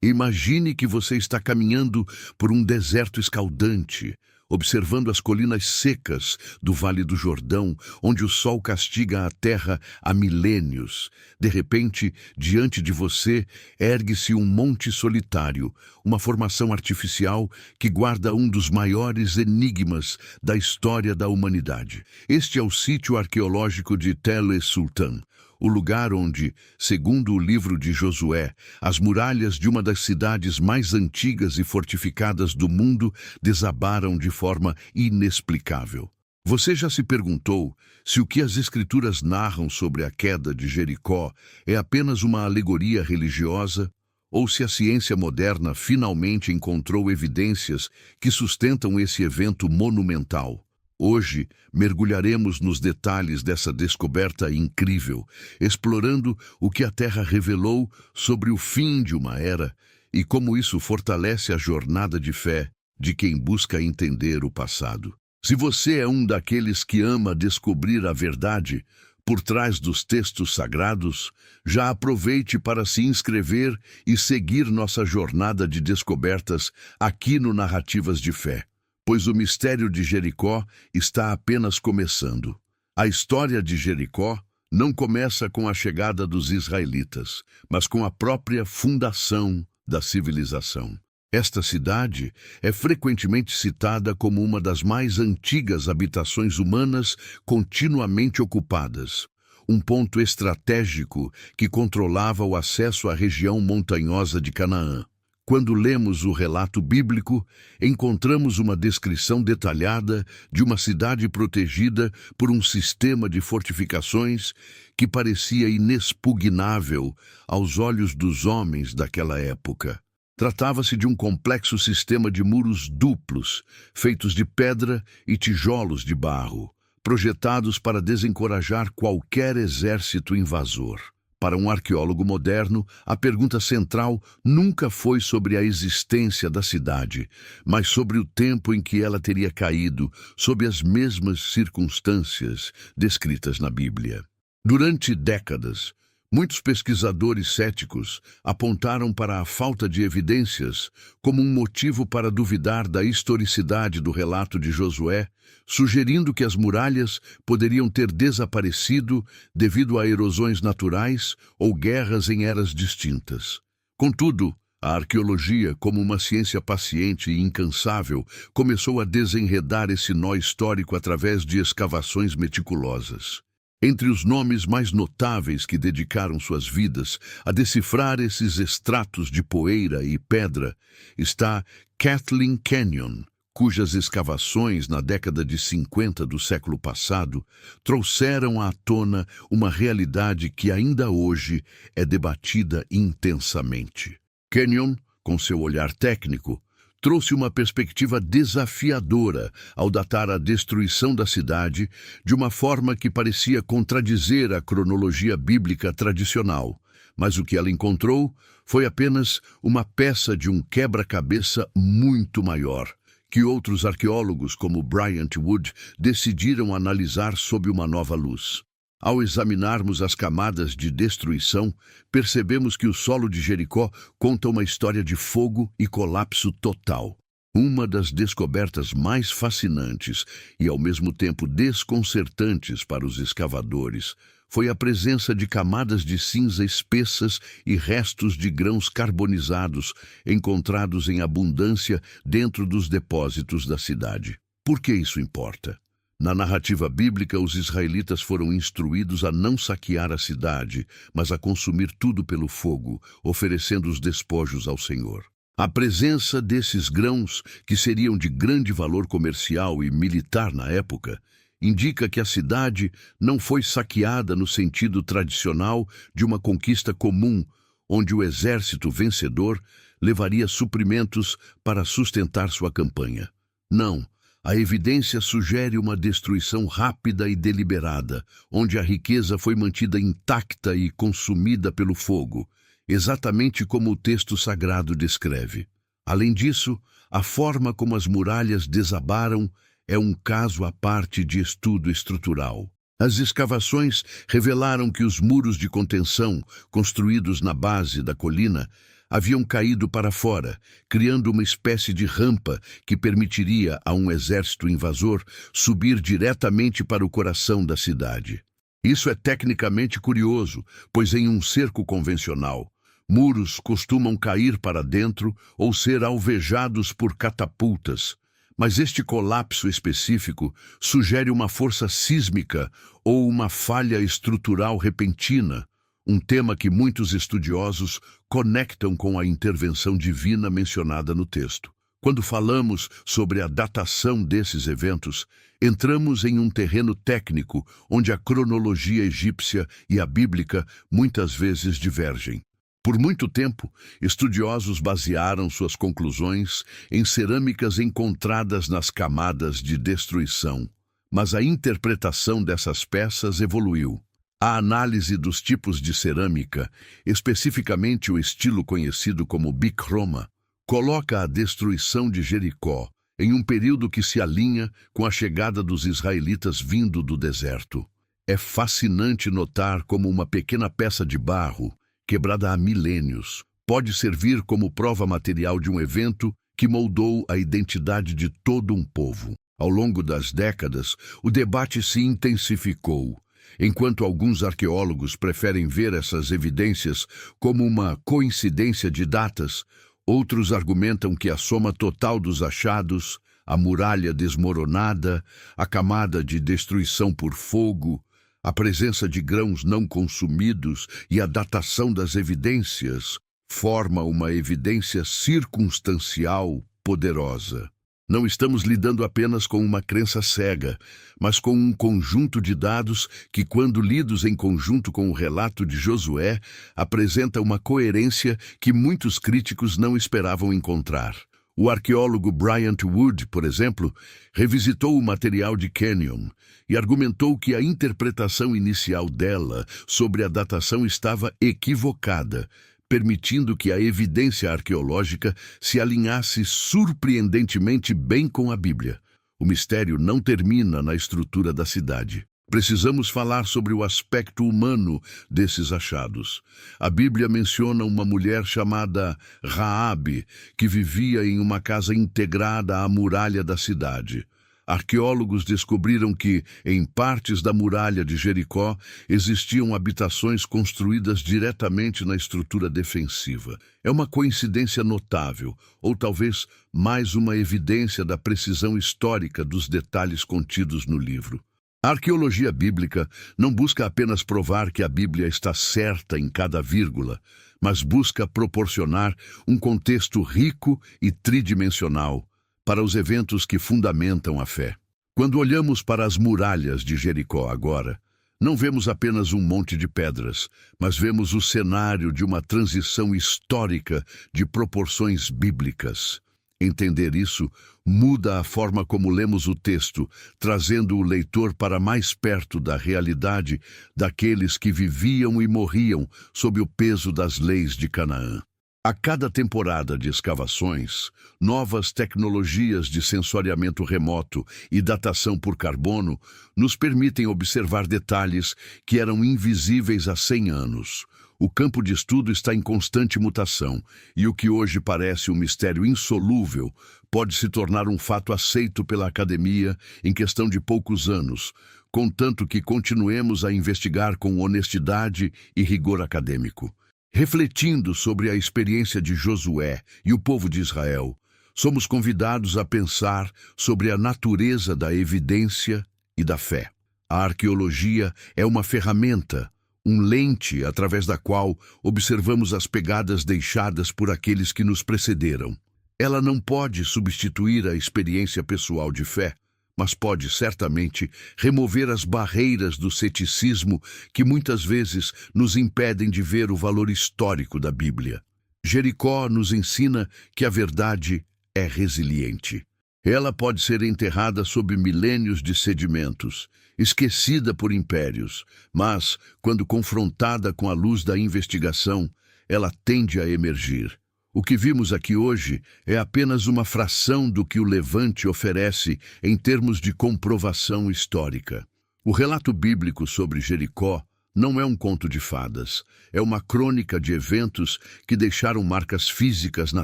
Imagine que você está caminhando por um deserto escaldante, observando as colinas secas do Vale do Jordão, onde o sol castiga a terra há milênios. De repente, diante de você, ergue-se um monte solitário, uma formação artificial que guarda um dos maiores enigmas da história da humanidade. Este é o sítio arqueológico de Tel es-Sultan, o lugar onde, segundo o livro de Josué, as muralhas de uma das cidades mais antigas e fortificadas do mundo desabaram de forma inexplicável. Você já se perguntou se o que as Escrituras narram sobre a queda de Jericó é apenas uma alegoria religiosa, ou se a ciência moderna finalmente encontrou evidências que sustentam esse evento monumental? Hoje, mergulharemos nos detalhes dessa descoberta incrível, explorando o que a Terra revelou sobre o fim de uma era e como isso fortalece a jornada de fé de quem busca entender o passado. Se você é um daqueles que ama descobrir a verdade por trás dos textos sagrados, já aproveite para se inscrever e seguir nossa jornada de descobertas aqui no Narrativas de Fé, pois o mistério de Jericó está apenas começando. A história de Jericó não começa com a chegada dos israelitas, mas com a própria fundação da civilização. Esta cidade é frequentemente citada como uma das mais antigas habitações humanas continuamente ocupadas, um ponto estratégico que controlava o acesso à região montanhosa de Canaã. Quando lemos o relato bíblico, encontramos uma descrição detalhada de uma cidade protegida por um sistema de fortificações que parecia inexpugnável aos olhos dos homens daquela época. Tratava-se de um complexo sistema de muros duplos, feitos de pedra e tijolos de barro, projetados para desencorajar qualquer exército invasor. Para um arqueólogo moderno, a pergunta central nunca foi sobre a existência da cidade, mas sobre o tempo em que ela teria caído, sob as mesmas circunstâncias descritas na Bíblia. Durante décadas, muitos pesquisadores céticos apontaram para a falta de evidências como um motivo para duvidar da historicidade do relato de Josué, sugerindo que as muralhas poderiam ter desaparecido devido a erosões naturais ou guerras em eras distintas. Contudo, a arqueologia, como uma ciência paciente e incansável, começou a desenredar esse nó histórico através de escavações meticulosas. Entre os nomes mais notáveis que dedicaram suas vidas a decifrar esses extratos de poeira e pedra está Kathleen Kenyon, cujas escavações na década de 50 do século passado trouxeram à tona uma realidade que ainda hoje é debatida intensamente. Kenyon, com seu olhar técnico, trouxe uma perspectiva desafiadora ao datar a destruição da cidade de uma forma que parecia contradizer a cronologia bíblica tradicional, mas o que ela encontrou foi apenas uma peça de um quebra-cabeça muito maior, que outros arqueólogos como Bryant Wood decidiram analisar sob uma nova luz. Ao examinarmos as camadas de destruição, percebemos que o solo de Jericó conta uma história de fogo e colapso total. Uma das descobertas mais fascinantes e ao mesmo tempo desconcertantes para os escavadores foi a presença de camadas de cinza espessas e restos de grãos carbonizados encontrados em abundância dentro dos depósitos da cidade. Por que isso importa? Na narrativa bíblica, os israelitas foram instruídos a não saquear a cidade, mas a consumir tudo pelo fogo, oferecendo os despojos ao Senhor. A presença desses grãos, que seriam de grande valor comercial e militar na época, indica que a cidade não foi saqueada no sentido tradicional de uma conquista comum, onde o exército vencedor levaria suprimentos para sustentar sua campanha. Não. A evidência sugere uma destruição rápida e deliberada, onde a riqueza foi mantida intacta e consumida pelo fogo, exatamente como o texto sagrado descreve. Além disso, a forma como as muralhas desabaram é um caso à parte de estudo estrutural. As escavações revelaram que os muros de contenção, construídos na base da colina, haviam caído para fora, criando uma espécie de rampa que permitiria a um exército invasor subir diretamente para o coração da cidade. Isso é tecnicamente curioso, pois em um cerco convencional, muros costumam cair para dentro ou ser alvejados por catapultas, mas este colapso específico sugere uma força sísmica ou uma falha estrutural repentina, um tema que muitos estudiosos conectam com a intervenção divina mencionada no texto. Quando falamos sobre a datação desses eventos, entramos em um terreno técnico onde a cronologia egípcia e a bíblica muitas vezes divergem. Por muito tempo, estudiosos basearam suas conclusões em cerâmicas encontradas nas camadas de destruição, mas a interpretação dessas peças evoluiu. A análise dos tipos de cerâmica, especificamente o estilo conhecido como bicroma, coloca a destruição de Jericó em um período que se alinha com a chegada dos israelitas vindo do deserto. É fascinante notar como uma pequena peça de barro, quebrada há milênios, pode servir como prova material de um evento que moldou a identidade de todo um povo. Ao longo das décadas, o debate se intensificou. Enquanto alguns arqueólogos preferem ver essas evidências como uma coincidência de datas, outros argumentam que a soma total dos achados, a muralha desmoronada, a camada de destruição por fogo, a presença de grãos não consumidos e a datação das evidências forma uma evidência circunstancial poderosa. Não estamos lidando apenas com uma crença cega, mas com um conjunto de dados que, quando lidos em conjunto com o relato de Josué, apresenta uma coerência que muitos críticos não esperavam encontrar. O arqueólogo Bryant Wood, por exemplo, revisitou o material de Kenyon e argumentou que a interpretação inicial dela sobre a datação estava equivocada, permitindo que a evidência arqueológica se alinhasse surpreendentemente bem com a Bíblia. O mistério não termina na estrutura da cidade. Precisamos falar sobre o aspecto humano desses achados. A Bíblia menciona uma mulher chamada Raabe, que vivia em uma casa integrada à muralha da cidade. Arqueólogos descobriram que, em partes da muralha de Jericó, existiam habitações construídas diretamente na estrutura defensiva. É uma coincidência notável, ou talvez mais uma evidência da precisão histórica dos detalhes contidos no livro. A arqueologia bíblica não busca apenas provar que a Bíblia está certa em cada vírgula, mas busca proporcionar um contexto rico e tridimensional para os eventos que fundamentam a fé. Quando olhamos para as muralhas de Jericó agora, não vemos apenas um monte de pedras, mas vemos o cenário de uma transição histórica de proporções bíblicas. Entender isso muda a forma como lemos o texto, trazendo o leitor para mais perto da realidade daqueles que viviam e morriam sob o peso das leis de Canaã. A cada temporada de escavações, novas tecnologias de sensoriamento remoto e datação por carbono nos permitem observar detalhes que eram invisíveis há 100 anos. O campo de estudo está em constante mutação, e o que hoje parece um mistério insolúvel pode se tornar um fato aceito pela academia em questão de poucos anos, contanto que continuemos a investigar com honestidade e rigor acadêmico. Refletindo sobre a experiência de Josué e o povo de Israel, somos convidados a pensar sobre a natureza da evidência e da fé. A arqueologia é uma ferramenta, um lente através da qual observamos as pegadas deixadas por aqueles que nos precederam. Ela não pode substituir a experiência pessoal de fé, mas pode certamente remover as barreiras do ceticismo que muitas vezes nos impedem de ver o valor histórico da Bíblia. Jericó nos ensina que a verdade é resiliente. Ela pode ser enterrada sob milênios de sedimentos, esquecida por impérios, mas, quando confrontada com a luz da investigação, ela tende a emergir. O que vimos aqui hoje é apenas uma fração do que o Levante oferece em termos de comprovação histórica. O relato bíblico sobre Jericó não é um conto de fadas, é uma crônica de eventos que deixaram marcas físicas na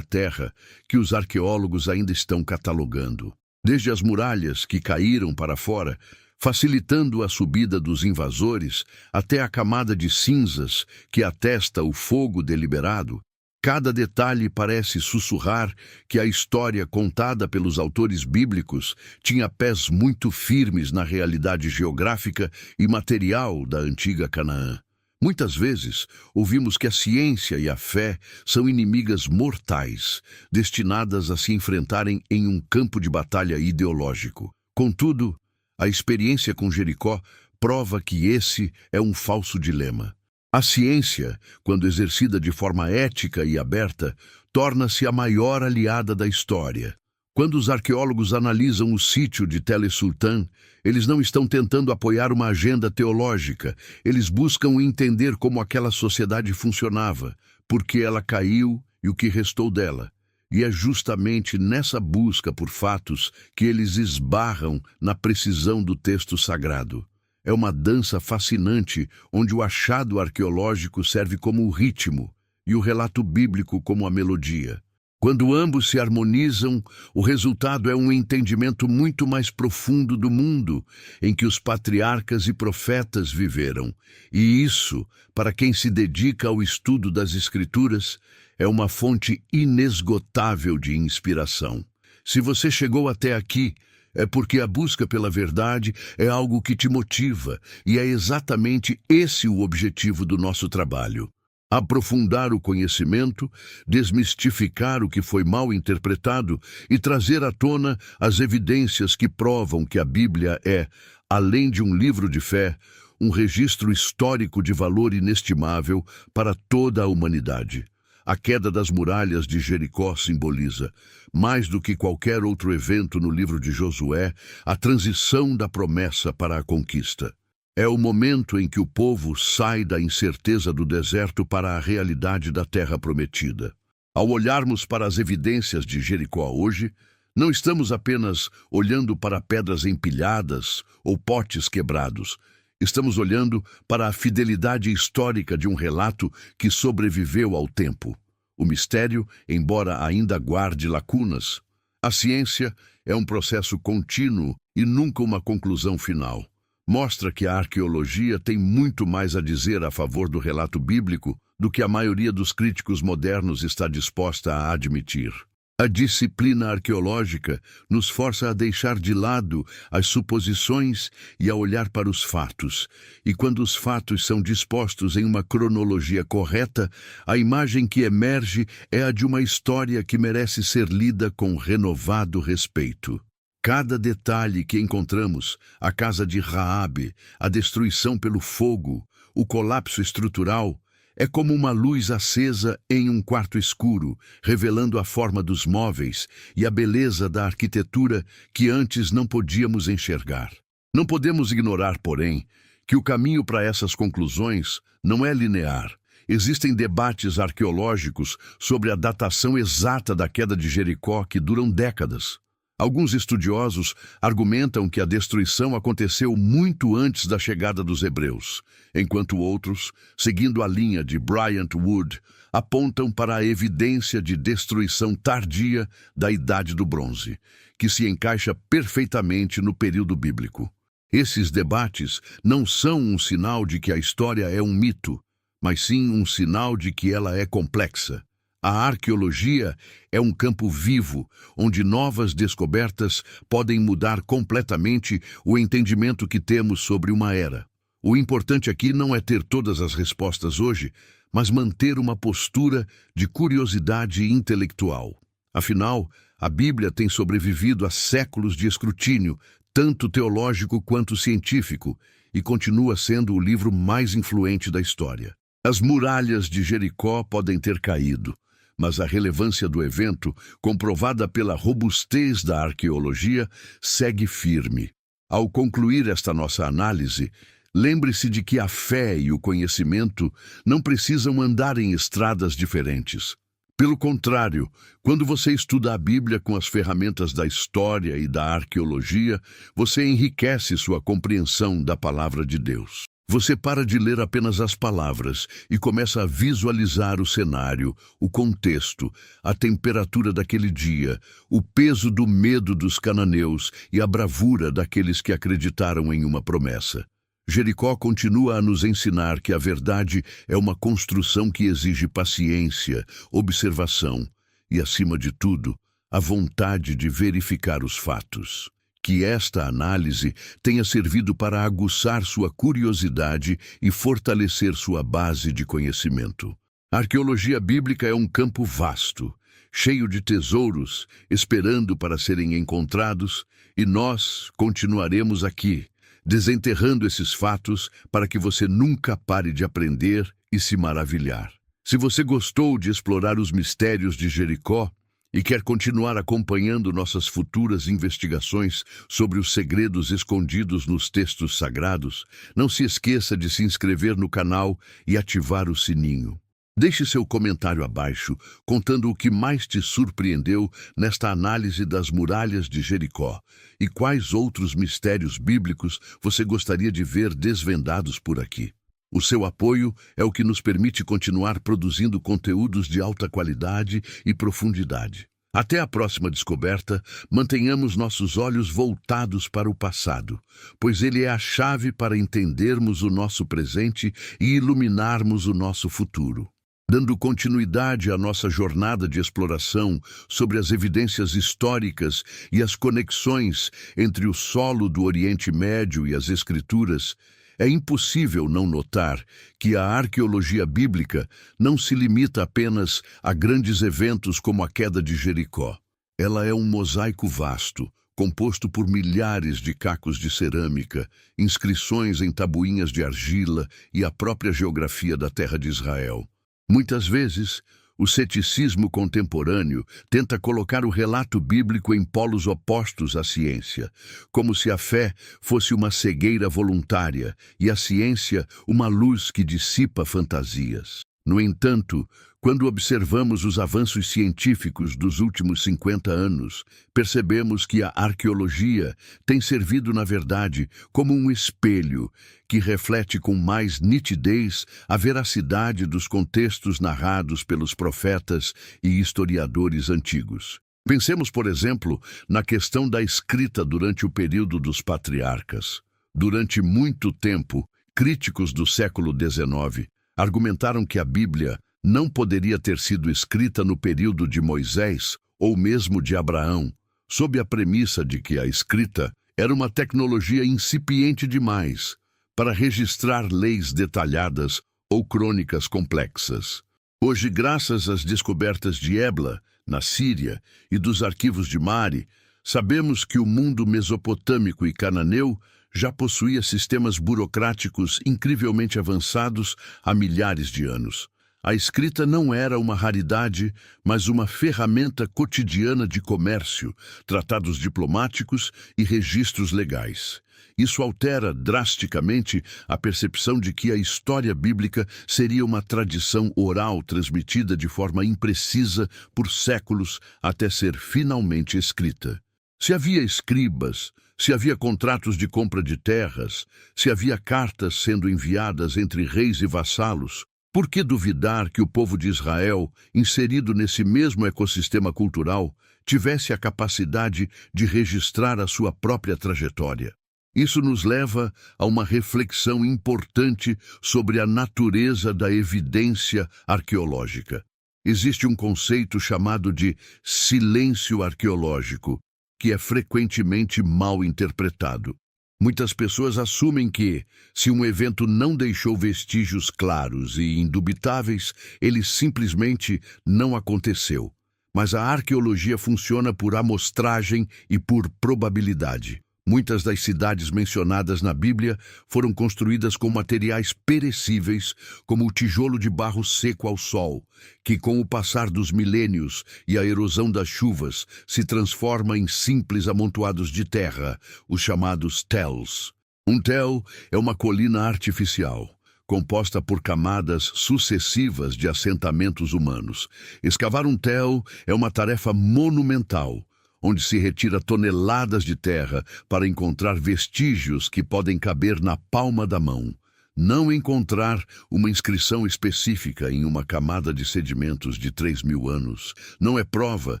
Terra que os arqueólogos ainda estão catalogando. Desde as muralhas que caíram para fora, facilitando a subida dos invasores, até a camada de cinzas que atesta o fogo deliberado, cada detalhe parece sussurrar que a história contada pelos autores bíblicos tinha pés muito firmes na realidade geográfica e material da antiga Canaã. Muitas vezes, ouvimos que a ciência e a fé são inimigas mortais, destinadas a se enfrentarem em um campo de batalha ideológico. Contudo, a experiência com Jericó prova que esse é um falso dilema. A ciência, quando exercida de forma ética e aberta, torna-se a maior aliada da história. Quando os arqueólogos analisam o sítio de Tell el-Sultan, eles não estão tentando apoiar uma agenda teológica, eles buscam entender como aquela sociedade funcionava, por que ela caiu e o que restou dela. E é justamente nessa busca por fatos que eles esbarram na precisão do texto sagrado. É uma dança fascinante onde o achado arqueológico serve como o ritmo e o relato bíblico como a melodia. Quando ambos se harmonizam, o resultado é um entendimento muito mais profundo do mundo em que os patriarcas e profetas viveram. E isso, para quem se dedica ao estudo das Escrituras, é uma fonte inesgotável de inspiração. Se você chegou até aqui, é porque a busca pela verdade é algo que te motiva, e é exatamente esse o objetivo do nosso trabalho. Aprofundar o conhecimento, desmistificar o que foi mal interpretado e trazer à tona as evidências que provam que a Bíblia é, além de um livro de fé, um registro histórico de valor inestimável para toda a humanidade. A queda das muralhas de Jericó simboliza, mais do que qualquer outro evento no livro de Josué, a transição da promessa para a conquista. É o momento em que o povo sai da incerteza do deserto para a realidade da terra prometida. Ao olharmos para as evidências de Jericó hoje, não estamos apenas olhando para pedras empilhadas ou potes quebrados. Estamos olhando para a fidelidade histórica de um relato que sobreviveu ao tempo. O mistério, embora ainda guarde lacunas, a ciência é um processo contínuo e nunca uma conclusão final. Mostra que a arqueologia tem muito mais a dizer a favor do relato bíblico do que a maioria dos críticos modernos está disposta a admitir. A disciplina arqueológica nos força a deixar de lado as suposições e a olhar para os fatos. E quando os fatos são dispostos em uma cronologia correta, a imagem que emerge é a de uma história que merece ser lida com renovado respeito. Cada detalhe que encontramos, a casa de Raabe, a destruição pelo fogo, o colapso estrutural, é como uma luz acesa em um quarto escuro, revelando a forma dos móveis e a beleza da arquitetura que antes não podíamos enxergar. Não podemos ignorar, porém, que o caminho para essas conclusões não é linear. Existem debates arqueológicos sobre a datação exata da queda de Jericó que duram décadas. Alguns estudiosos argumentam que a destruição aconteceu muito antes da chegada dos hebreus, enquanto outros, seguindo a linha de Bryant Wood, apontam para a evidência de destruição tardia da Idade do Bronze, que se encaixa perfeitamente no período bíblico. Esses debates não são um sinal de que a história é um mito, mas sim um sinal de que ela é complexa. A arqueologia é um campo vivo, onde novas descobertas podem mudar completamente o entendimento que temos sobre uma era. O importante aqui não é ter todas as respostas hoje, mas manter uma postura de curiosidade intelectual. Afinal, a Bíblia tem sobrevivido a séculos de escrutínio, tanto teológico quanto científico, e continua sendo o livro mais influente da história. As muralhas de Jericó podem ter caído, mas a relevância do evento, comprovada pela robustez da arqueologia, segue firme. Ao concluir esta nossa análise, lembre-se de que a fé e o conhecimento não precisam andar em estradas diferentes. Pelo contrário, quando você estuda a Bíblia com as ferramentas da história e da arqueologia, você enriquece sua compreensão da palavra de Deus. Você para de ler apenas as palavras e começa a visualizar o cenário, o contexto, a temperatura daquele dia, o peso do medo dos cananeus e a bravura daqueles que acreditaram em uma promessa. Jericó continua a nos ensinar que a verdade é uma construção que exige paciência, observação e, acima de tudo, a vontade de verificar os fatos. Que esta análise tenha servido para aguçar sua curiosidade e fortalecer sua base de conhecimento. A arqueologia bíblica é um campo vasto, cheio de tesouros, esperando para serem encontrados, e nós continuaremos aqui, desenterrando esses fatos para que você nunca pare de aprender e se maravilhar. Se você gostou de explorar os mistérios de Jericó, e quer continuar acompanhando nossas futuras investigações sobre os segredos escondidos nos textos sagrados, não se esqueça de se inscrever no canal e ativar o sininho. Deixe seu comentário abaixo, contando o que mais te surpreendeu nesta análise das muralhas de Jericó e quais outros mistérios bíblicos você gostaria de ver desvendados por aqui. O seu apoio é o que nos permite continuar produzindo conteúdos de alta qualidade e profundidade. Até a próxima descoberta, mantenhamos nossos olhos voltados para o passado, pois ele é a chave para entendermos o nosso presente e iluminarmos o nosso futuro. Dando continuidade à nossa jornada de exploração sobre as evidências históricas e as conexões entre o solo do Oriente Médio e as Escrituras, é impossível não notar que a arqueologia bíblica não se limita apenas a grandes eventos como a queda de Jericó. Ela é um mosaico vasto, composto por milhares de cacos de cerâmica, inscrições em tabuinhas de argila e a própria geografia da terra de Israel. Muitas vezes, o ceticismo contemporâneo tenta colocar o relato bíblico em polos opostos à ciência, como se a fé fosse uma cegueira voluntária e a ciência uma luz que dissipa fantasias. No entanto, quando observamos os avanços científicos dos últimos 50 anos, percebemos que a arqueologia tem servido, na verdade, como um espelho que reflete com mais nitidez a veracidade dos contextos narrados pelos profetas e historiadores antigos. Pensemos, por exemplo, na questão da escrita durante o período dos patriarcas. Durante muito tempo, críticos do século XIX argumentaram que a Bíblia não poderia ter sido escrita no período de Moisés ou mesmo de Abraão, sob a premissa de que a escrita era uma tecnologia incipiente demais para registrar leis detalhadas ou crônicas complexas. Hoje, graças às descobertas de Ebla, na Síria, e dos arquivos de Mari, sabemos que o mundo mesopotâmico e cananeu já possuía sistemas burocráticos incrivelmente avançados há milhares de anos. A escrita não era uma raridade, mas uma ferramenta cotidiana de comércio, tratados diplomáticos e registros legais. Isso altera drasticamente a percepção de que a história bíblica seria uma tradição oral transmitida de forma imprecisa por séculos até ser finalmente escrita. Se havia escribas, se havia contratos de compra de terras, se havia cartas sendo enviadas entre reis e vassalos, por que duvidar que o povo de Israel, inserido nesse mesmo ecossistema cultural, tivesse a capacidade de registrar a sua própria trajetória? Isso nos leva a uma reflexão importante sobre a natureza da evidência arqueológica. Existe um conceito chamado de silêncio arqueológico, que é frequentemente mal interpretado. Muitas pessoas assumem que, se um evento não deixou vestígios claros e indubitáveis, ele simplesmente não aconteceu. Mas a arqueologia funciona por amostragem e por probabilidade. Muitas das cidades mencionadas na Bíblia foram construídas com materiais perecíveis, como o tijolo de barro seco ao sol, que com o passar dos milênios e a erosão das chuvas se transforma em simples amontoados de terra, os chamados tells. Um tell é uma colina artificial, composta por camadas sucessivas de assentamentos humanos. Escavar um tell é uma tarefa monumental, onde se retira toneladas de terra para encontrar vestígios que podem caber na palma da mão. Não encontrar uma inscrição específica em uma camada de sedimentos de 3.000 anos não é prova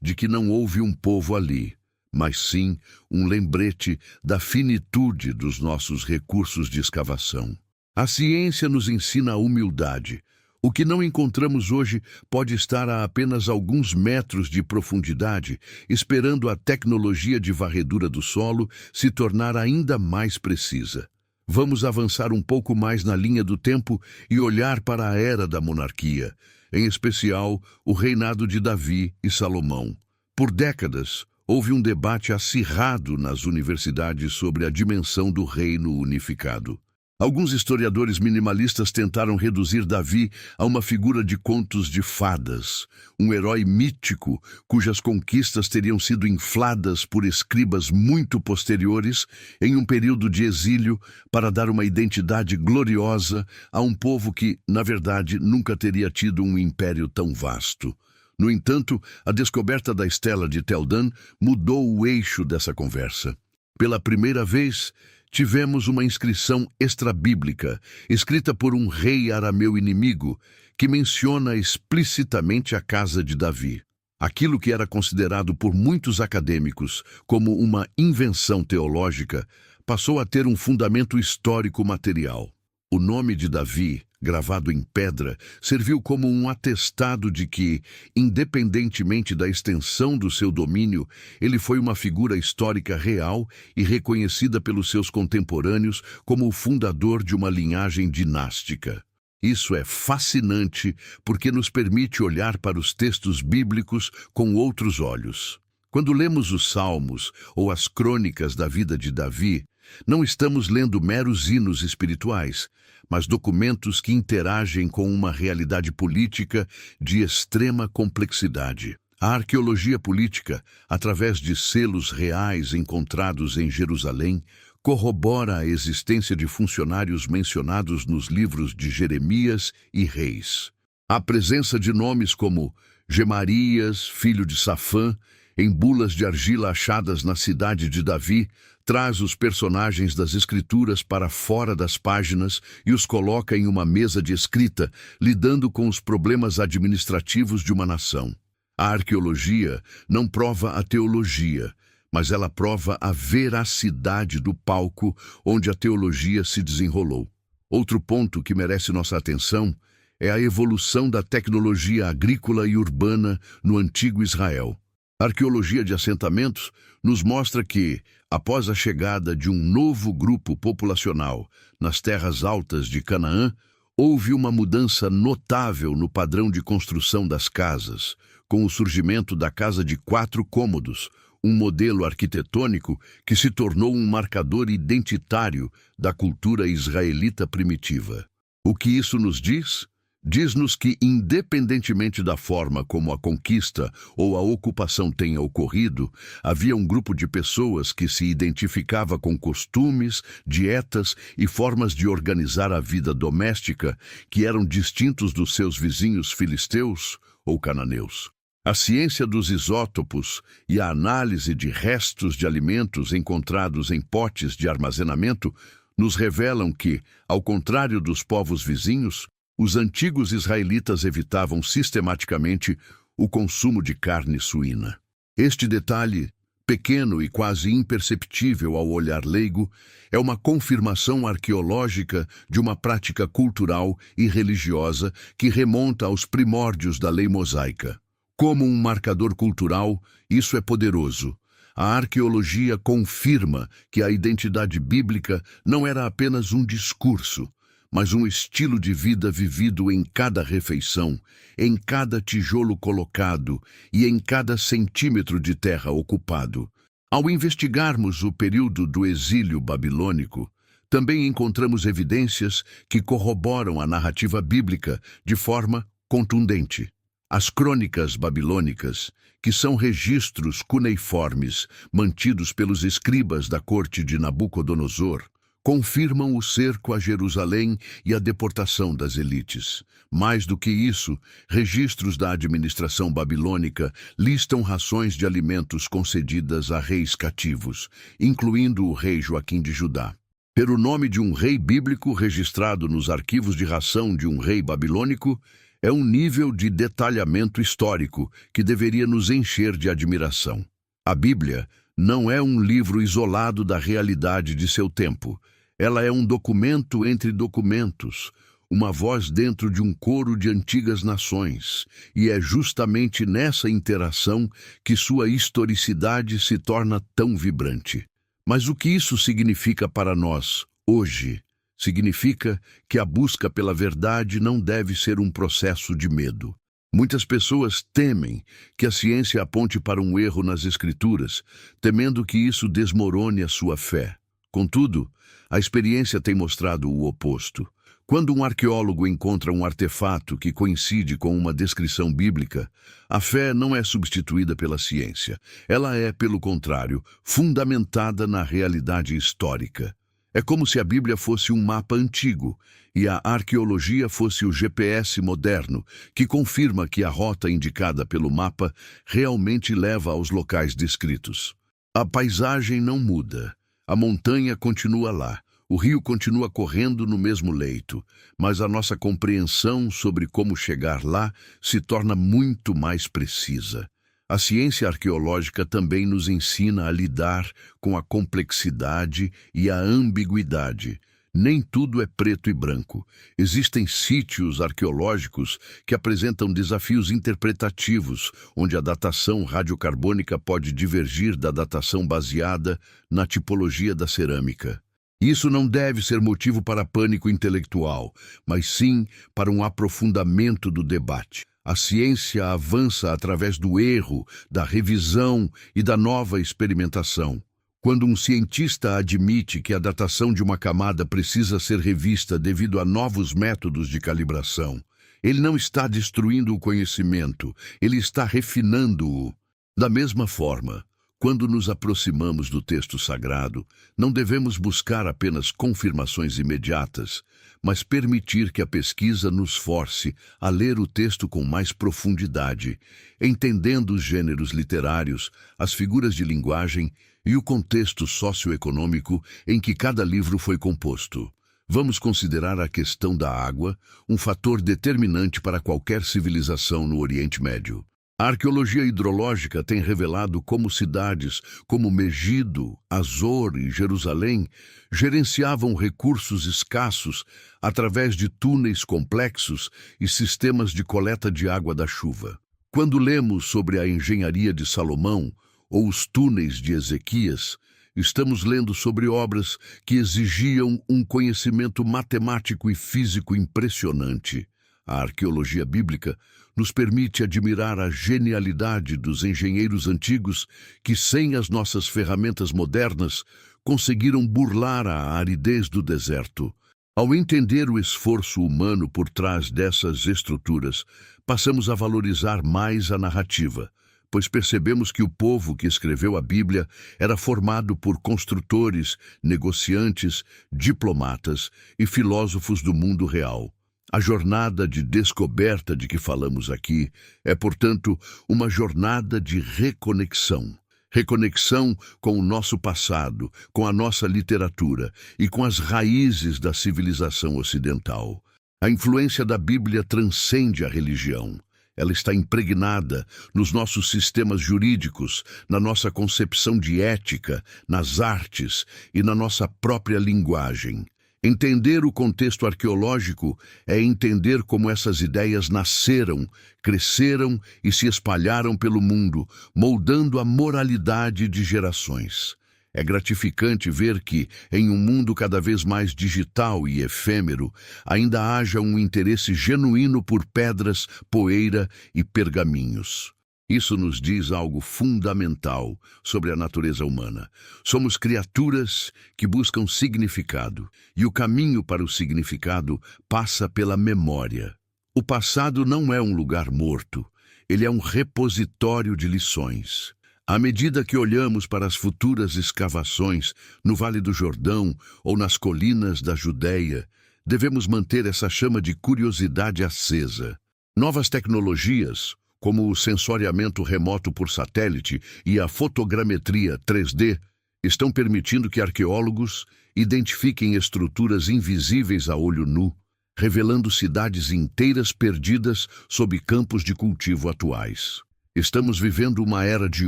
de que não houve um povo ali, mas sim um lembrete da finitude dos nossos recursos de escavação. A ciência nos ensina a humildade. O que não encontramos hoje pode estar a apenas alguns metros de profundidade, esperando a tecnologia de varredura do solo se tornar ainda mais precisa. Vamos avançar um pouco mais na linha do tempo e olhar para a era da monarquia, em especial o reinado de Davi e Salomão. Por décadas, houve um debate acirrado nas universidades sobre a dimensão do reino unificado. Alguns historiadores minimalistas tentaram reduzir Davi a uma figura de contos de fadas, um herói mítico cujas conquistas teriam sido infladas por escribas muito posteriores em um período de exílio para dar uma identidade gloriosa a um povo que, na verdade, nunca teria tido um império tão vasto. No entanto, a descoberta da Estela de Tel Dan mudou o eixo dessa conversa. Pela primeira vez, tivemos uma inscrição extrabíblica, escrita por um rei arameu inimigo, que menciona explicitamente a casa de Davi. Aquilo que era considerado por muitos acadêmicos como uma invenção teológica, passou a ter um fundamento histórico material. O nome de Davi, gravado em pedra, serviu como um atestado de que, independentemente da extensão do seu domínio, ele foi uma figura histórica real e reconhecida pelos seus contemporâneos como o fundador de uma linhagem dinástica. Isso é fascinante porque nos permite olhar para os textos bíblicos com outros olhos. Quando lemos os Salmos ou as crônicas da vida de Davi, não estamos lendo meros hinos espirituais, mas documentos que interagem com uma realidade política de extrema complexidade. A arqueologia política, através de selos reais encontrados em Jerusalém, corrobora a existência de funcionários mencionados nos livros de Jeremias e Reis. A presença de nomes como Gemarias, filho de Safã, em bulas de argila achadas na cidade de Davi, traz os personagens das escrituras para fora das páginas e os coloca em uma mesa de escrita, lidando com os problemas administrativos de uma nação. A arqueologia não prova a teologia, mas ela prova a veracidade do palco onde a teologia se desenrolou. Outro ponto que merece nossa atenção é a evolução da tecnologia agrícola e urbana no antigo Israel. A arqueologia de assentamentos nos mostra que, após a chegada de um novo grupo populacional nas terras altas de Canaã, houve uma mudança notável no padrão de construção das casas, com o surgimento da casa de 4 cômodos, um modelo arquitetônico que se tornou um marcador identitário da cultura israelita primitiva. O que isso nos diz? Diz-nos que, independentemente da forma como a conquista ou a ocupação tenha ocorrido, havia um grupo de pessoas que se identificava com costumes, dietas e formas de organizar a vida doméstica que eram distintos dos seus vizinhos filisteus ou cananeus. A ciência dos isótopos e a análise de restos de alimentos encontrados em potes de armazenamento nos revelam que, ao contrário dos povos vizinhos, os antigos israelitas evitavam sistematicamente o consumo de carne suína. Este detalhe, pequeno e quase imperceptível ao olhar leigo, é uma confirmação arqueológica de uma prática cultural e religiosa que remonta aos primórdios da lei mosaica. Como um marcador cultural, isso é poderoso. A arqueologia confirma que a identidade bíblica não era apenas um discurso, mas um estilo de vida vivido em cada refeição, em cada tijolo colocado e em cada centímetro de terra ocupado. Ao investigarmos o período do exílio babilônico, também encontramos evidências que corroboram a narrativa bíblica de forma contundente. As crônicas babilônicas, que são registros cuneiformes mantidos pelos escribas da corte de Nabucodonosor, confirmam o cerco a Jerusalém e a deportação das elites. Mais do que isso, registros da administração babilônica listam rações de alimentos concedidas a reis cativos, incluindo o rei Joaquim de Judá. Ter o nome de um rei bíblico registrado nos arquivos de ração de um rei babilônico é um nível de detalhamento histórico que deveria nos encher de admiração. A Bíblia não é um livro isolado da realidade de seu tempo. Ela é um documento entre documentos, uma voz dentro de um coro de antigas nações, e é justamente nessa interação que sua historicidade se torna tão vibrante. Mas o que isso significa para nós, hoje? Significa que a busca pela verdade não deve ser um processo de medo. Muitas pessoas temem que a ciência aponte para um erro nas Escrituras, temendo que isso desmorone a sua fé. Contudo, a experiência tem mostrado o oposto. Quando um arqueólogo encontra um artefato que coincide com uma descrição bíblica, a fé não é substituída pela ciência. Ela é, pelo contrário, fundamentada na realidade histórica. É como se a Bíblia fosse um mapa antigo e a arqueologia fosse o GPS moderno, que confirma que a rota indicada pelo mapa realmente leva aos locais descritos. A paisagem não muda. A montanha continua lá. O rio continua correndo no mesmo leito, mas a nossa compreensão sobre como chegar lá se torna muito mais precisa. A ciência arqueológica também nos ensina a lidar com a complexidade e a ambiguidade. Nem tudo é preto e branco. Existem sítios arqueológicos que apresentam desafios interpretativos, onde a datação radiocarbônica pode divergir da datação baseada na tipologia da cerâmica. Isso não deve ser motivo para pânico intelectual, mas sim para um aprofundamento do debate. A ciência avança através do erro, da revisão e da nova experimentação. Quando um cientista admite que a datação de uma camada precisa ser revista devido a novos métodos de calibração, ele não está destruindo o conhecimento, ele está refinando-o. Da mesma forma, quando nos aproximamos do texto sagrado, não devemos buscar apenas confirmações imediatas, mas permitir que a pesquisa nos force a ler o texto com mais profundidade, entendendo os gêneros literários, as figuras de linguagem e o contexto socioeconômico em que cada livro foi composto. Vamos considerar a questão da água, um fator determinante para qualquer civilização no Oriente Médio. A arqueologia hidrológica tem revelado como cidades como Megido, Azor e Jerusalém gerenciavam recursos escassos através de túneis complexos e sistemas de coleta de água da chuva. Quando lemos sobre a engenharia de Salomão ou os túneis de Ezequias, estamos lendo sobre obras que exigiam um conhecimento matemático e físico impressionante. A arqueologia bíblica nos permite admirar a genialidade dos engenheiros antigos que, sem as nossas ferramentas modernas, conseguiram burlar a aridez do deserto. Ao entender o esforço humano por trás dessas estruturas, passamos a valorizar mais a narrativa, pois percebemos que o povo que escreveu a Bíblia era formado por construtores, negociantes, diplomatas e filósofos do mundo real. A jornada de descoberta de que falamos aqui é, portanto, uma jornada de reconexão. Reconexão com o nosso passado, com a nossa literatura e com as raízes da civilização ocidental. A influência da Bíblia transcende a religião. Ela está impregnada nos nossos sistemas jurídicos, na nossa concepção de ética, nas artes e na nossa própria linguagem. Entender o contexto arqueológico é entender como essas ideias nasceram, cresceram e se espalharam pelo mundo, moldando a moralidade de gerações. É gratificante ver que, em um mundo cada vez mais digital e efêmero, ainda haja um interesse genuíno por pedras, poeira e pergaminhos. Isso nos diz algo fundamental sobre a natureza humana. Somos criaturas que buscam significado, e o caminho para o significado passa pela memória. O passado não é um lugar morto, ele é um repositório de lições. À medida que olhamos para as futuras escavações no Vale do Jordão ou nas colinas da Judéia, devemos manter essa chama de curiosidade acesa. Novas tecnologias, como o sensoriamento remoto por satélite e a fotogrametria 3D, estão permitindo que arqueólogos identifiquem estruturas invisíveis a olho nu, revelando cidades inteiras perdidas sob campos de cultivo atuais. Estamos vivendo uma era de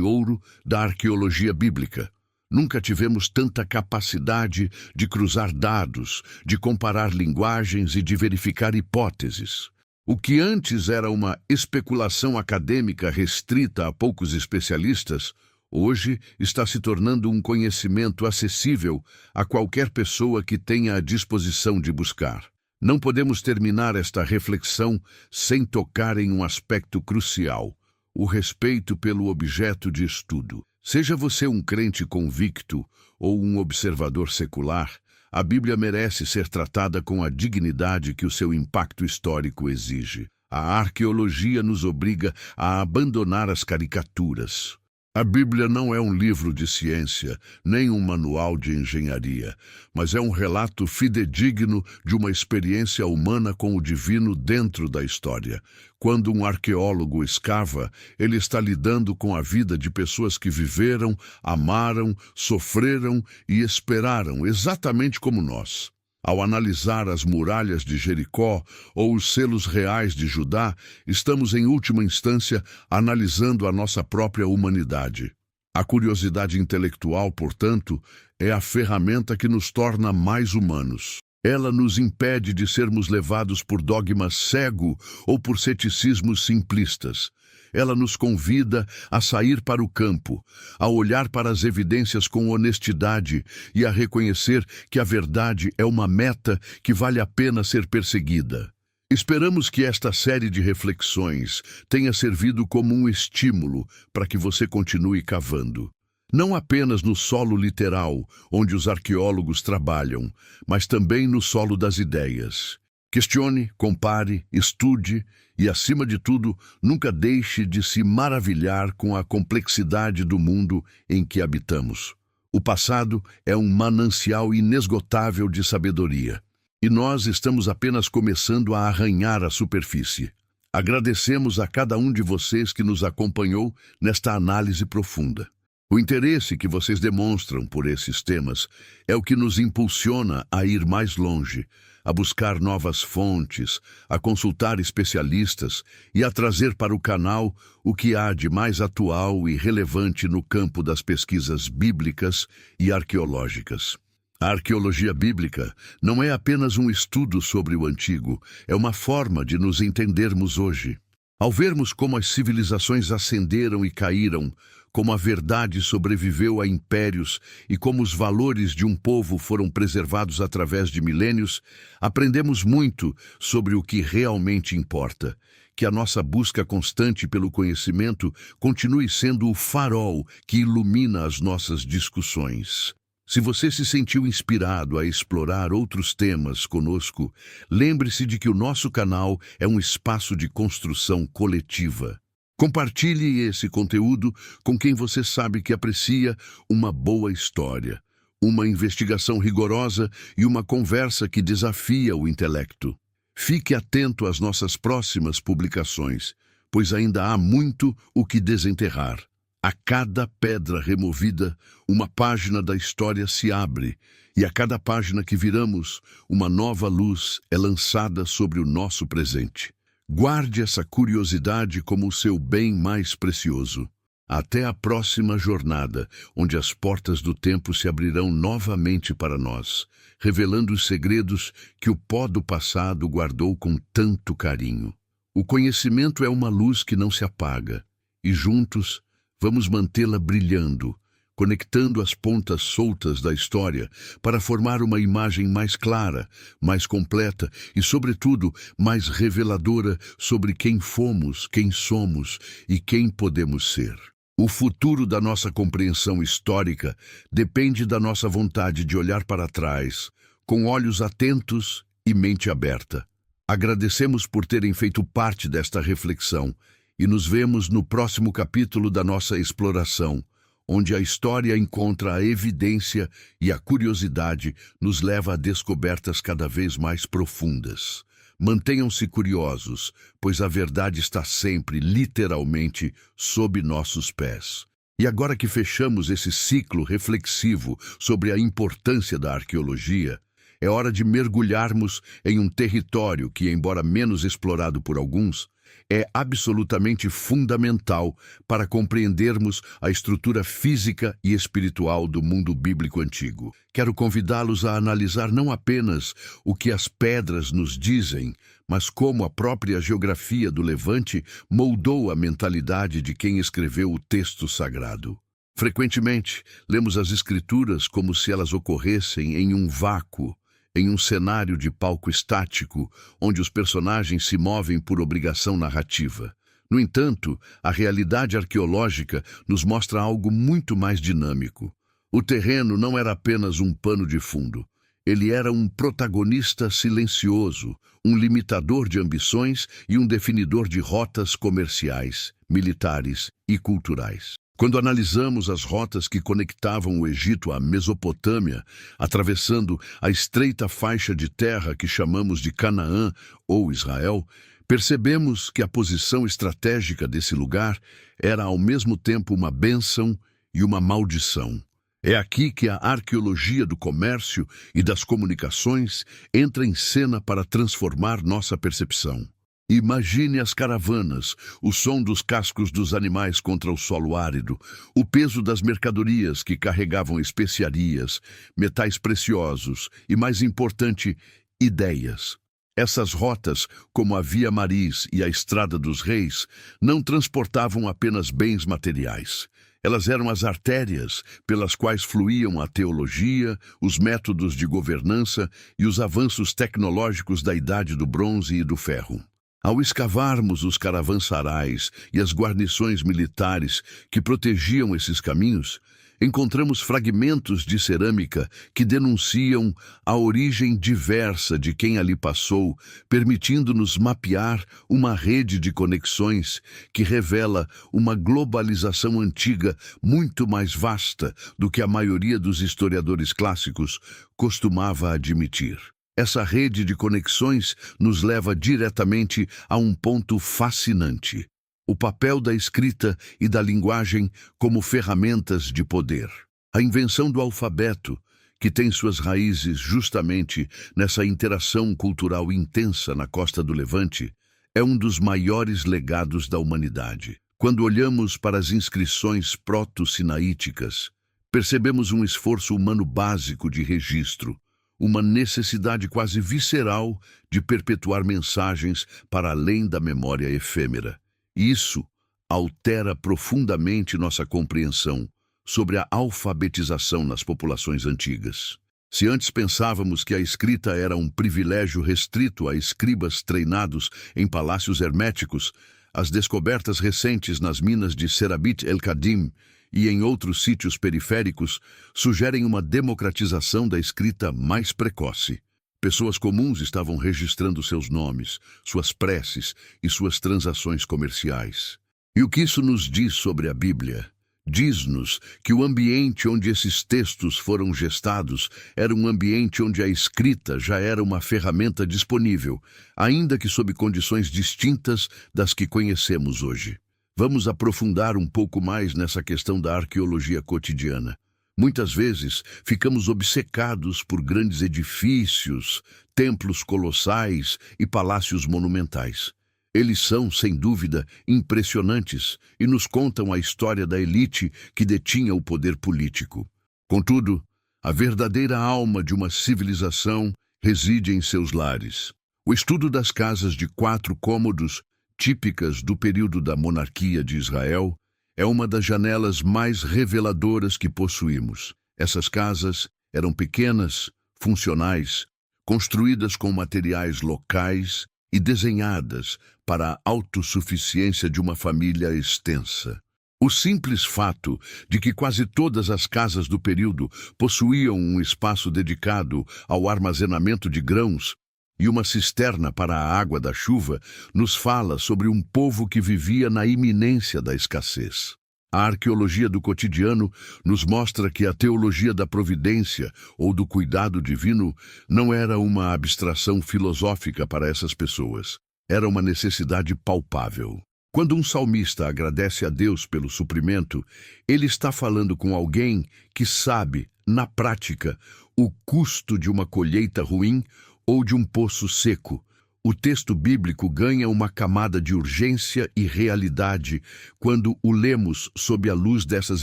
ouro da arqueologia bíblica. Nunca tivemos tanta capacidade de cruzar dados, de comparar linguagens e de verificar hipóteses. O que antes era uma especulação acadêmica restrita a poucos especialistas, hoje está se tornando um conhecimento acessível a qualquer pessoa que tenha a disposição de buscar. Não podemos terminar esta reflexão sem tocar em um aspecto crucial: o respeito pelo objeto de estudo. Seja você um crente convicto ou um observador secular, a Bíblia merece ser tratada com a dignidade que o seu impacto histórico exige. A arqueologia nos obriga a abandonar as caricaturas. A Bíblia não é um livro de ciência, nem um manual de engenharia, mas é um relato fidedigno de uma experiência humana com o divino dentro da história. Quando um arqueólogo escava, ele está lidando com a vida de pessoas que viveram, amaram, sofreram e esperaram, exatamente como nós. Ao analisar as muralhas de Jericó ou os selos reais de Judá, estamos, em última instância, analisando a nossa própria humanidade. A curiosidade intelectual, portanto, é a ferramenta que nos torna mais humanos. Ela nos impede de sermos levados por dogma cego ou por ceticismos simplistas. Ela nos convida a sair para o campo, a olhar para as evidências com honestidade e a reconhecer que a verdade é uma meta que vale a pena ser perseguida. Esperamos que esta série de reflexões tenha servido como um estímulo para que você continue cavando. Não apenas no solo literal, onde os arqueólogos trabalham, mas também no solo das ideias. Questione, compare, estude e, acima de tudo, nunca deixe de se maravilhar com a complexidade do mundo em que habitamos. O passado é um manancial inesgotável de sabedoria, e nós estamos apenas começando a arranhar a superfície. Agradecemos a cada um de vocês que nos acompanhou nesta análise profunda. O interesse que vocês demonstram por esses temas é o que nos impulsiona a ir mais longe, a buscar novas fontes, a consultar especialistas e a trazer para o canal o que há de mais atual e relevante no campo das pesquisas bíblicas e arqueológicas. A arqueologia bíblica não é apenas um estudo sobre o antigo, é uma forma de nos entendermos hoje. Ao vermos como as civilizações ascenderam e caíram, como a verdade sobreviveu a impérios e como os valores de um povo foram preservados através de milênios, aprendemos muito sobre o que realmente importa. Que a nossa busca constante pelo conhecimento continue sendo o farol que ilumina as nossas discussões. Se você se sentiu inspirado a explorar outros temas conosco, lembre-se de que o nosso canal é um espaço de construção coletiva. Compartilhe esse conteúdo com quem você sabe que aprecia uma boa história, uma investigação rigorosa e uma conversa que desafia o intelecto. Fique atento às nossas próximas publicações, pois ainda há muito o que desenterrar. A cada pedra removida, uma página da história se abre, e a cada página que viramos, uma nova luz é lançada sobre o nosso presente. Guarde essa curiosidade como o seu bem mais precioso. Até a próxima jornada, onde as portas do tempo se abrirão novamente para nós, revelando os segredos que o pó do passado guardou com tanto carinho. O conhecimento é uma luz que não se apaga, e juntos vamos mantê-la brilhando, conectando as pontas soltas da história para formar uma imagem mais clara, mais completa e, sobretudo, mais reveladora sobre quem fomos, quem somos e quem podemos ser. O futuro da nossa compreensão histórica depende da nossa vontade de olhar para trás, com olhos atentos e mente aberta. Agradecemos por terem feito parte desta reflexão e nos vemos no próximo capítulo da nossa exploração, onde a história encontra a evidência e a curiosidade nos leva a descobertas cada vez mais profundas. Mantenham-se curiosos, pois a verdade está sempre, literalmente, sob nossos pés. E agora que fechamos esse ciclo reflexivo sobre a importância da arqueologia, é hora de mergulharmos em um território que, embora menos explorado por alguns, é absolutamente fundamental para compreendermos a estrutura física e espiritual do mundo bíblico antigo. Quero convidá-los a analisar não apenas o que as pedras nos dizem, mas como a própria geografia do Levante moldou a mentalidade de quem escreveu o texto sagrado. Frequentemente, lemos as Escrituras como se elas ocorressem em um vácuo, em um cenário de palco estático, onde os personagens se movem por obrigação narrativa. No entanto, a realidade arqueológica nos mostra algo muito mais dinâmico. O terreno não era apenas um pano de fundo. Ele era um protagonista silencioso, um limitador de ambições e um definidor de rotas comerciais, militares e culturais. Quando analisamos as rotas que conectavam o Egito à Mesopotâmia, atravessando a estreita faixa de terra que chamamos de Canaã ou Israel, percebemos que a posição estratégica desse lugar era ao mesmo tempo uma bênção e uma maldição. É aqui que a arqueologia do comércio e das comunicações entra em cena para transformar nossa percepção. Imagine as caravanas, o som dos cascos dos animais contra o solo árido, o peso das mercadorias que carregavam especiarias, metais preciosos e, mais importante, ideias. Essas rotas, como a Via Maris e a Estrada dos Reis, não transportavam apenas bens materiais. Elas eram as artérias pelas quais fluíam a teologia, os métodos de governança e os avanços tecnológicos da Idade do Bronze e do Ferro. Ao escavarmos os caravansarais e as guarnições militares que protegiam esses caminhos, encontramos fragmentos de cerâmica que denunciam a origem diversa de quem ali passou, permitindo-nos mapear uma rede de conexões que revela uma globalização antiga muito mais vasta do que a maioria dos historiadores clássicos costumava admitir. Essa rede de conexões nos leva diretamente a um ponto fascinante: o papel da escrita e da linguagem como ferramentas de poder. A invenção do alfabeto, que tem suas raízes justamente nessa interação cultural intensa na costa do Levante, é um dos maiores legados da humanidade. Quando olhamos para as inscrições proto-sinaíticas, percebemos um esforço humano básico de registro, uma necessidade quase visceral de perpetuar mensagens para além da memória efêmera. Isso altera profundamente nossa compreensão sobre a alfabetização nas populações antigas. Se antes pensávamos que a escrita era um privilégio restrito a escribas treinados em palácios herméticos, as descobertas recentes nas minas de Serabit el-Khadim e em outros sítios periféricos sugerem uma democratização da escrita mais precoce. Pessoas comuns estavam registrando seus nomes, suas preces e suas transações comerciais. E o que isso nos diz sobre a Bíblia? Diz-nos que o ambiente onde esses textos foram gestados era um ambiente onde a escrita já era uma ferramenta disponível, ainda que sob condições distintas das que conhecemos hoje. Vamos aprofundar um pouco mais nessa questão da arqueologia cotidiana. Muitas vezes ficamos obcecados por grandes edifícios, templos colossais e palácios monumentais. Eles são, sem dúvida, impressionantes e nos contam a história da elite que detinha o poder político. Contudo, a verdadeira alma de uma civilização reside em seus lares. O estudo das casas de 4 cômodos, típicas do período da monarquia de Israel, é uma das janelas mais reveladoras que possuímos. Essas casas eram pequenas, funcionais, construídas com materiais locais e desenhadas para a autossuficiência de uma família extensa. O simples fato de que quase todas as casas do período possuíam um espaço dedicado ao armazenamento de grãos e uma cisterna para a água da chuva nos fala sobre um povo que vivia na iminência da escassez. A arqueologia do cotidiano nos mostra que a teologia da providência ou do cuidado divino não era uma abstração filosófica para essas pessoas. Era uma necessidade palpável. Quando um salmista agradece a Deus pelo suprimento, ele está falando com alguém que sabe, na prática, o custo de uma colheita ruim ou de um poço seco. O texto bíblico ganha uma camada de urgência e realidade quando o lemos sob a luz dessas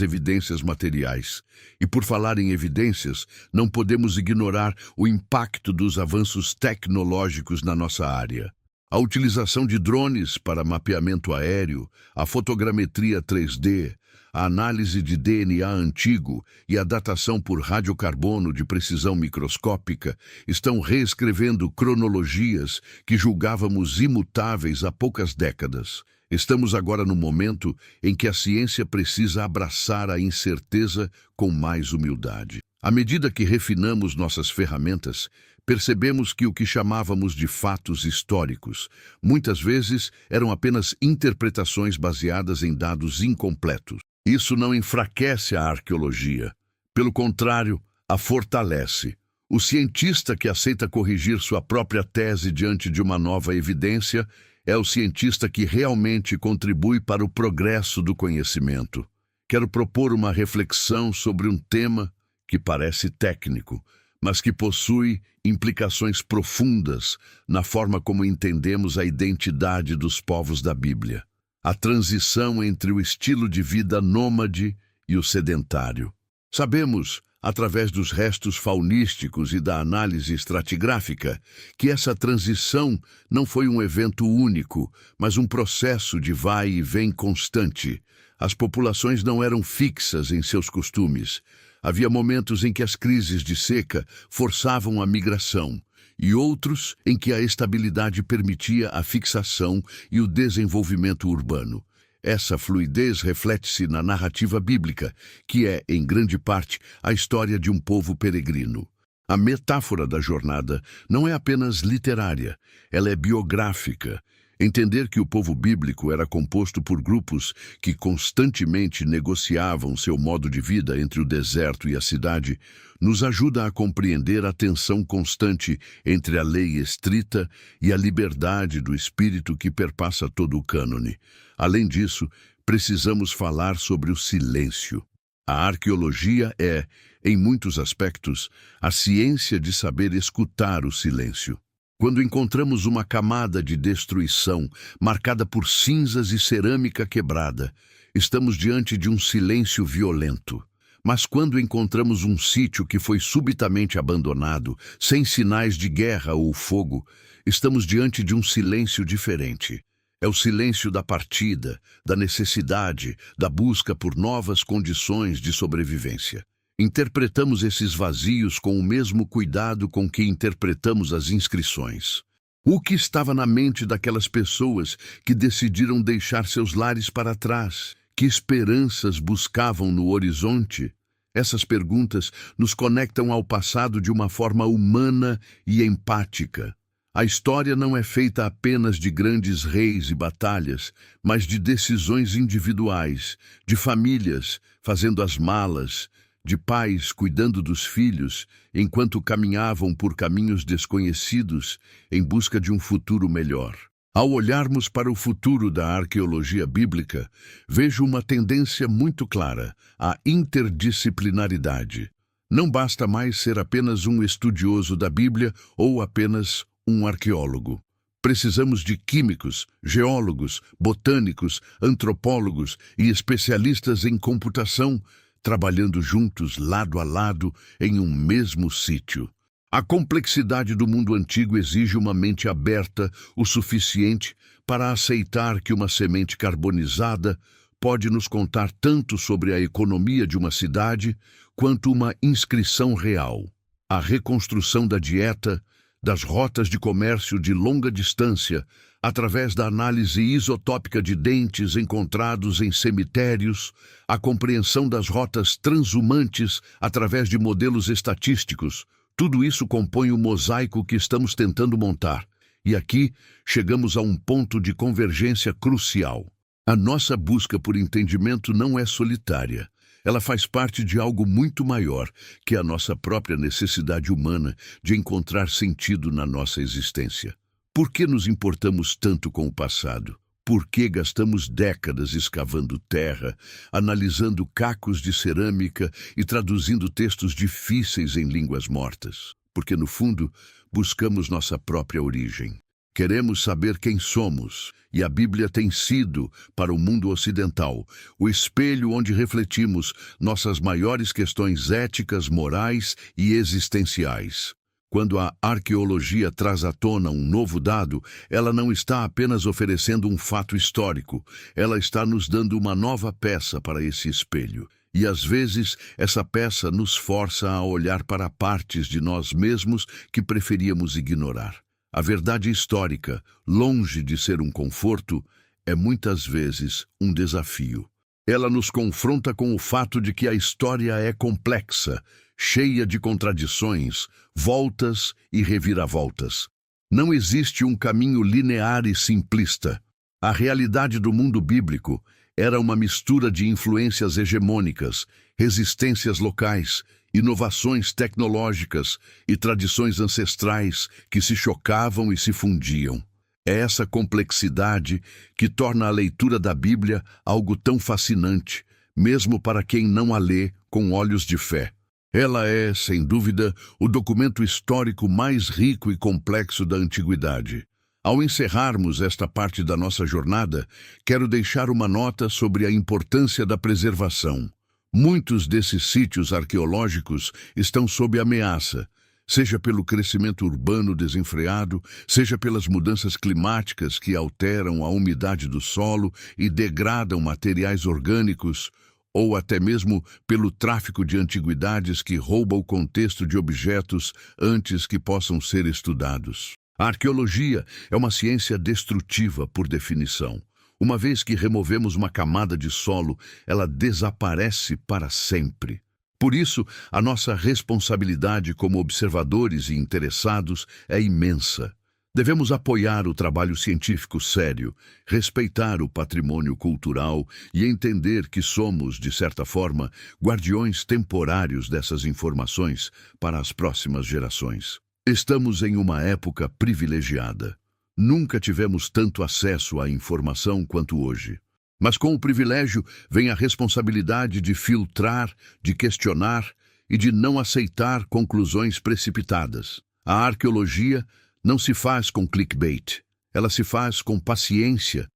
evidências materiais. E por falar em evidências, não podemos ignorar o impacto dos avanços tecnológicos na nossa área. A utilização de drones para mapeamento aéreo, a fotogrametria 3D, a análise de DNA antigo e a datação por radiocarbono de precisão microscópica estão reescrevendo cronologias que julgávamos imutáveis há poucas décadas. Estamos agora no momento em que a ciência precisa abraçar a incerteza com mais humildade. À medida que refinamos nossas ferramentas, percebemos que o que chamávamos de fatos históricos, muitas vezes eram apenas interpretações baseadas em dados incompletos. Isso não enfraquece a arqueologia. Pelo contrário, a fortalece. O cientista que aceita corrigir sua própria tese diante de uma nova evidência é o cientista que realmente contribui para o progresso do conhecimento. Quero propor uma reflexão sobre um tema que parece técnico, mas que possui implicações profundas na forma como entendemos a identidade dos povos da Bíblia. A transição entre o estilo de vida nômade e o sedentário. Sabemos, através dos restos faunísticos e da análise estratigráfica, que essa transição não foi um evento único, mas um processo de vai e vem constante. As populações não eram fixas em seus costumes. Havia momentos em que as crises de seca forçavam a migração, e outros em que a estabilidade permitia a fixação e o desenvolvimento urbano. Essa fluidez reflete-se na narrativa bíblica, que é, em grande parte, a história de um povo peregrino. A metáfora da jornada não é apenas literária, ela é biográfica. Entender que o povo bíblico era composto por grupos que constantemente negociavam seu modo de vida entre o deserto e a cidade nos ajuda a compreender a tensão constante entre a lei estrita e a liberdade do espírito que perpassa todo o cânone. Além disso, precisamos falar sobre o silêncio. A arqueologia é, em muitos aspectos, a ciência de saber escutar o silêncio. Quando encontramos uma camada de destruição marcada por cinzas e cerâmica quebrada, estamos diante de um silêncio violento. Mas quando encontramos um sítio que foi subitamente abandonado, sem sinais de guerra ou fogo, estamos diante de um silêncio diferente. É o silêncio da partida, da necessidade, da busca por novas condições de sobrevivência. Interpretamos esses vazios com o mesmo cuidado com que interpretamos as inscrições. O que estava na mente daquelas pessoas que decidiram deixar seus lares para trás? Que esperanças buscavam no horizonte? Essas perguntas nos conectam ao passado de uma forma humana e empática. A história não é feita apenas de grandes reis e batalhas, mas de decisões individuais, de famílias fazendo as malas, de pais cuidando dos filhos enquanto caminhavam por caminhos desconhecidos em busca de um futuro melhor. Ao olharmos para o futuro da arqueologia bíblica, vejo uma tendência muito clara, a interdisciplinaridade. Não basta mais ser apenas um estudioso da Bíblia ou apenas um arqueólogo. Precisamos de químicos, geólogos, botânicos, antropólogos e especialistas em computação, trabalhando juntos, lado a lado, em um mesmo sítio. A complexidade do mundo antigo exige uma mente aberta o suficiente para aceitar que uma semente carbonizada pode nos contar tanto sobre a economia de uma cidade quanto uma inscrição real. A reconstrução da dieta, das rotas de comércio de longa distância, através da análise isotópica de dentes encontrados em cemitérios, a compreensão das rotas transhumantes através de modelos estatísticos, tudo isso compõe o mosaico que estamos tentando montar. E aqui chegamos a um ponto de convergência crucial. A nossa busca por entendimento não é solitária. Ela faz parte de algo muito maior, que é a nossa própria necessidade humana de encontrar sentido na nossa existência. Por que nos importamos tanto com o passado? por que gastamos décadas escavando terra, analisando cacos de cerâmica e traduzindo textos difíceis em línguas mortas. Porque, no fundo, buscamos nossa própria origem. Queremos saber quem somos, e a Bíblia tem sido, para o mundo ocidental, o espelho onde refletimos nossas maiores questões éticas, morais e existenciais. Quando a arqueologia traz à tona um novo dado, ela não está apenas oferecendo um fato histórico, ela está nos dando uma nova peça para esse espelho. E às vezes, essa peça nos força a olhar para partes de nós mesmos que preferíamos ignorar. A verdade histórica, longe de ser um conforto, é muitas vezes um desafio. Ela nos confronta com o fato de que a história é complexa, cheia de contradições, voltas e reviravoltas. Não existe um caminho linear e simplista. A realidade do mundo bíblico era uma mistura de influências hegemônicas, resistências locais, inovações tecnológicas e tradições ancestrais que se chocavam e se fundiam. É essa complexidade que torna a leitura da Bíblia algo tão fascinante, mesmo para quem não a lê com olhos de fé. Ela é, sem dúvida, o documento histórico mais rico e complexo da antiguidade. Ao encerrarmos esta parte da nossa jornada, quero deixar uma nota sobre a importância da preservação. Muitos desses sítios arqueológicos estão sob ameaça, seja pelo crescimento urbano desenfreado, seja pelas mudanças climáticas que alteram a umidade do solo e degradam materiais orgânicos, ou até mesmo pelo tráfico de antiguidades que rouba o contexto de objetos antes que possam ser estudados. A arqueologia é uma ciência destrutiva por definição. Uma vez que removemos uma camada de solo, ela desaparece para sempre. Por isso, a nossa responsabilidade como observadores e interessados é imensa. Devemos apoiar o trabalho científico sério, respeitar o patrimônio cultural e entender que somos, de certa forma, guardiões temporários dessas informações para as próximas gerações. Estamos em uma época privilegiada. Nunca tivemos tanto acesso à informação quanto hoje. Mas com o privilégio vem a responsabilidade de filtrar, de questionar e de não aceitar conclusões precipitadas. A arqueologia não se faz com clickbait. Ela se faz com paciência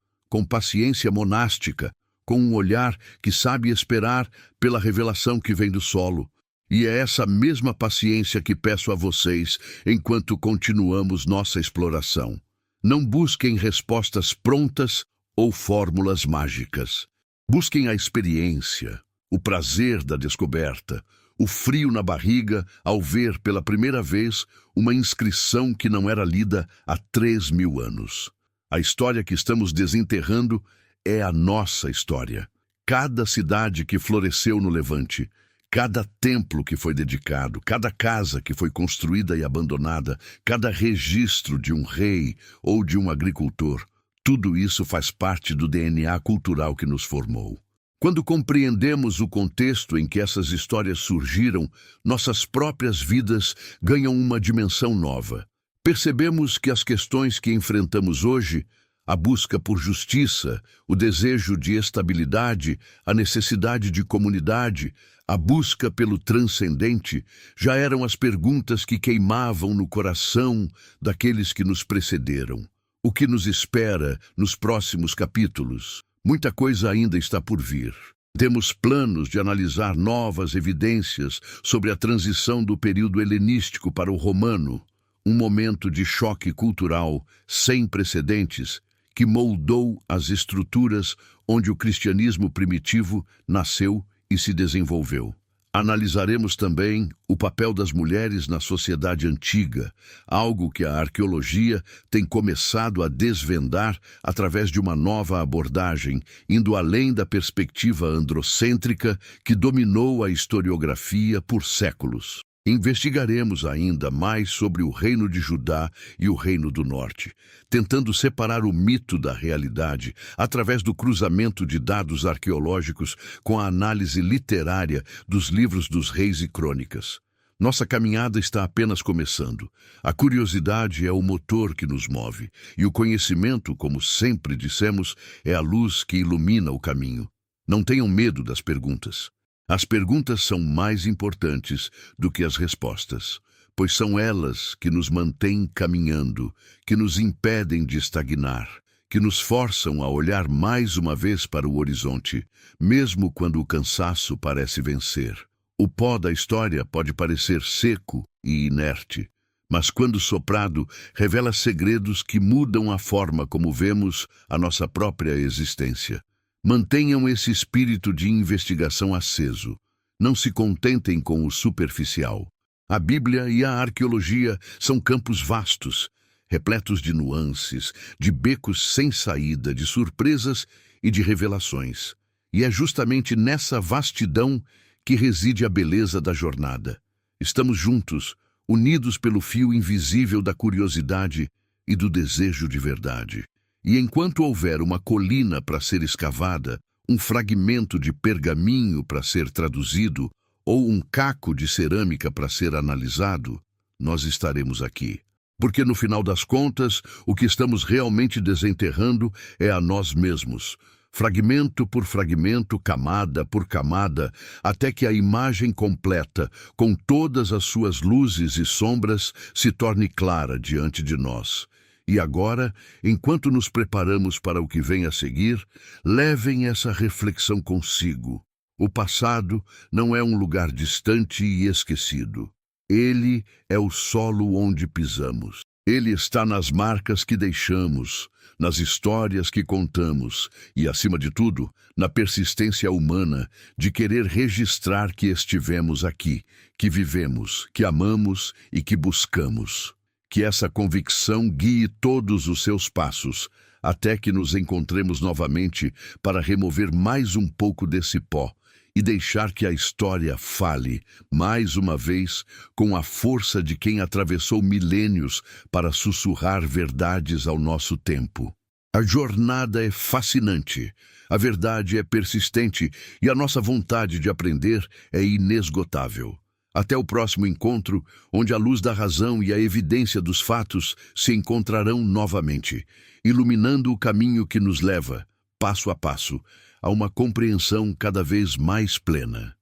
monástica, com um olhar que sabe esperar pela revelação que vem do solo. E é essa mesma paciência que peço a vocês enquanto continuamos nossa exploração. Não busquem respostas prontas ou fórmulas mágicas. Busquem a experiência, o prazer da descoberta, o frio na barriga ao ver pela primeira vez uma inscrição que não era lida há 3.000 anos. A história que estamos desenterrando é a nossa história. Cada cidade que floresceu no Levante, cada templo que foi dedicado, cada casa que foi construída e abandonada, cada registro de um rei ou de um agricultor, tudo isso faz parte do DNA cultural que nos formou. Quando compreendemos o contexto em que essas histórias surgiram, nossas próprias vidas ganham uma dimensão nova. Percebemos que as questões que enfrentamos hoje, a busca por justiça, o desejo de estabilidade, a necessidade de comunidade, a busca pelo transcendente, já eram as perguntas que queimavam no coração daqueles que nos precederam. O que nos espera nos próximos capítulos? Muita coisa ainda está por vir. Temos planos de analisar novas evidências sobre a transição do período helenístico para o romano, um momento de choque cultural sem precedentes que moldou as estruturas onde o cristianismo primitivo nasceu e se desenvolveu. Analisaremos também o papel das mulheres na sociedade antiga, algo que a arqueologia tem começado a desvendar através de uma nova abordagem, indo além da perspectiva androcêntrica que dominou a historiografia por séculos. Investigaremos ainda mais sobre o Reino de Judá e o Reino do Norte, tentando separar o mito da realidade através do cruzamento de dados arqueológicos com a análise literária dos livros dos reis e crônicas. Nossa caminhada está apenas começando. A curiosidade é o motor que nos move, e o conhecimento, como sempre dissemos, é a luz que ilumina o caminho. Não tenham medo das perguntas. As perguntas são mais importantes do que as respostas, pois são elas que nos mantêm caminhando, que nos impedem de estagnar, que nos forçam a olhar mais uma vez para o horizonte, mesmo quando o cansaço parece vencer. O pó da história pode parecer seco e inerte, mas quando soprado, revela segredos que mudam a forma como vemos a nossa própria existência. Mantenham esse espírito de investigação aceso. Não se contentem com o superficial. A Bíblia e a arqueologia são campos vastos, repletos de nuances, de becos sem saída, de surpresas e de revelações. E é justamente nessa vastidão que reside a beleza da jornada. Estamos juntos, unidos pelo fio invisível da curiosidade e do desejo de verdade. E enquanto houver uma colina para ser escavada, um fragmento de pergaminho para ser traduzido ou um caco de cerâmica para ser analisado, nós estaremos aqui. Porque no final das contas, o que estamos realmente desenterrando é a nós mesmos, fragmento por fragmento, camada por camada, até que a imagem completa, com todas as suas luzes e sombras, se torne clara diante de nós. E agora, enquanto nos preparamos para o que vem a seguir, levem essa reflexão consigo. O passado não é um lugar distante e esquecido. Ele é o solo onde pisamos. Ele está nas marcas que deixamos, nas histórias que contamos e, acima de tudo, na persistência humana de querer registrar que estivemos aqui, que vivemos, que amamos e que buscamos. Que essa convicção guie todos os seus passos, até que nos encontremos novamente para remover mais um pouco desse pó e deixar que a história fale, mais uma vez, com a força de quem atravessou milênios para sussurrar verdades ao nosso tempo. A jornada é fascinante, a verdade é persistente e a nossa vontade de aprender é inesgotável. Até o próximo encontro, onde a luz da razão e a evidência dos fatos se encontrarão novamente, iluminando o caminho que nos leva, passo a passo, a uma compreensão cada vez mais plena.